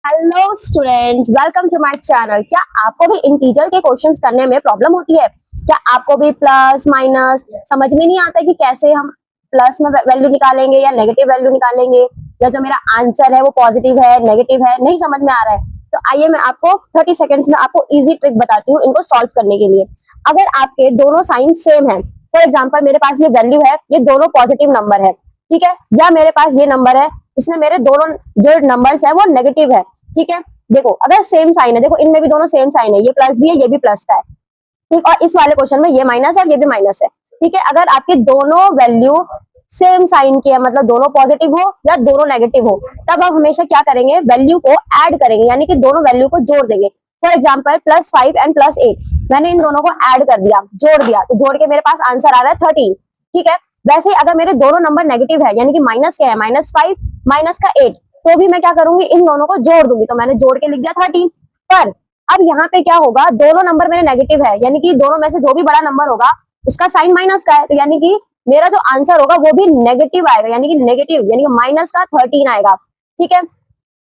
Hello students, welcome to my channel. क्या आपको भी इंटीजर के क्वेश्चंस करने में प्रॉब्लम होती है? क्या आपको भी प्लस माइनस समझ में नहीं आता कि कैसे हम प्लस में वैल्यू निकालेंगे या नेगेटिव वैल्यू निकालेंगे, या जो मेरा आंसर है वो पॉजिटिव है नेगेटिव है नहीं समझ में आ रहा है? तो आइए मैं आपको 30 सेकेंड्स में आपको इजी ट्रिक बताती हूँ इनको सॉल्व करने के लिए। अगर आपके दोनों साइन सेम है, फॉर एग्जाम्पल मेरे पास ये वैल्यू है, ये दोनों पॉजिटिव नंबर है, ठीक है, या मेरे पास ये नंबर है, इसमें मेरे दोनों जो नंबर्स है वो नेगेटिव है, ठीक है। देखो अगर सेम साइन है, देखो इनमें भी दोनों सेम साइन है, ये प्लस भी है ये भी प्लस का है, ठीक। और इस वाले क्वेश्चन में ये माइनस है और ये भी माइनस है, ठीक है। अगर आपके दोनों वैल्यू सेम साइन की है, मतलब दोनों पॉजिटिव हो या दोनों नेगेटिव हो, तब आप हमेशा क्या करेंगे, वैल्यू को ऐड करेंगे, यानी कि दोनों वैल्यू को जोड़ देंगे। फॉर एग्जाम्पल +5 एंड +8, मैंने इन दोनों को ऐड कर दिया, जोड़ दिया, तो जोड़ के मेरे पास आंसर आ रहा है 13, ठीक है। वैसे ही अगर मेरे दोनों नंबर नेगेटिव है, यानी कि माइनस क्या है, -5 माइनस का 8, तो भी मैं क्या करूंगी, इन दोनों को जोड़ दूंगी, तो मैंने जोड़ के लिख दिया 13। पर अब यहाँ पे क्या होगा, दोनों नंबर मेरे नेगेटिव है, यानी कि दोनों में से जो भी बड़ा नंबर होगा उसका साइन माइनस का है, तो यानी कि मेरा जो आंसर होगा वो भी नेगेटिव आएगा, यानी कि नेगेटिव यानी कि माइनस का 13 आएगा, ठीक है।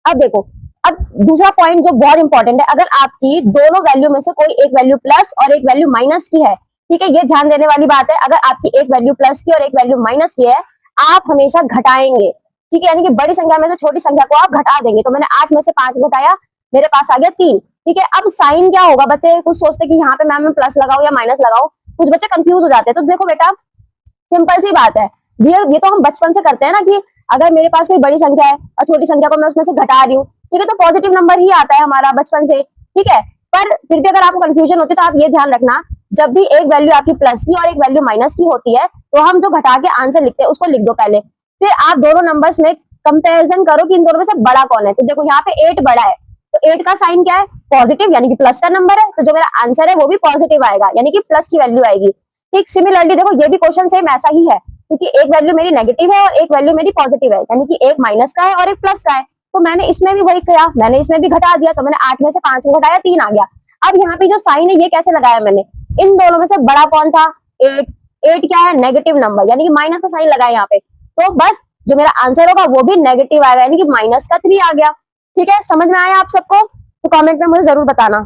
अब देखो, अब दूसरा पॉइंट जो बहुत इंपॉर्टेंट है, अगर आपकी दोनों वैल्यू में से कोई एक वैल्यू प्लस और एक वैल्यू माइनस की है, ठीक है, ये ध्यान देने वाली बात है, अगर आपकी एक वैल्यू प्लस की और एक वैल्यू माइनस की है, आप हमेशा घटाएंगे, ठीक है, यानी कि बड़ी संख्या में से छोटी संख्या को आप घटा देंगे। तो मैंने 8 में से 5 घटाया, मेरे पास आ गया 3, ठीक है। अब साइन क्या होगा, बच्चे कुछ सोचते कि यहाँ पे मैम मैं प्लस लगाऊं या माइनस लगाऊं, कुछ बच्चे कंफ्यूज हो जाते हैं। तो देखो बेटा, सिंपल सी बात है, ये तो हम बचपन से करते हैं ना, कि अगर मेरे पास कोई बड़ी संख्या है और छोटी संख्या को मैं उसमें से घटा रही हूँ, ठीक है, तो पॉजिटिव नंबर ही आता है हमारा बचपन से, ठीक है। पर फिर भी अगर आपको कंफ्यूजन होती है तो आप ये ध्यान रखना, जब भी एक वैल्यू आपकी प्लस की और एक वैल्यू माइनस की होती है, तो हम जो घटा के आंसर लिखते हैं उसको लिख दो पहले, फिर आप दोनों नंबर्स में कंपेरिजन करो कि इन दोनों में से बड़ा कौन है। तो देखो यहाँ पे 8 बड़ा है, तो 8 का साइन क्या है, पॉजिटिव, यानी कि प्लस का नंबर है, तो जो मेरा आंसर है वो भी पॉजिटिव आएगा, यानी कि प्लस की वैल्यू आएगी, ठीक। सिमिलरली देखो ये भी क्वेश्चन सेम ऐसा ही है, क्योंकि एक वैल्यू मेरी नेगेटिव है और एक वैल्यू मेरी पॉजिटिव है, यानी कि एक माइनस का है और एक प्लस का है। तो मैंने इसमें भी वही किया, मैंने इसमें भी घटा दिया, तो मैंने 8 में से 5 को घटाया, 3 आ गया। अब यहाँ पे जो साइन है ये कैसे लगाया मैंने, इन दोनों में से बड़ा कौन था, 8, 8 क्या है, नेगेटिव नंबर, यानी कि माइनस का साइन लगाया यहाँ पे, तो बस जो मेरा आंसर होगा वो भी नेगेटिव आएगा, यानी कि -3 आ गया, ठीक है। समझ में आया आप सबको? तो कमेंट में मुझे जरूर बताना।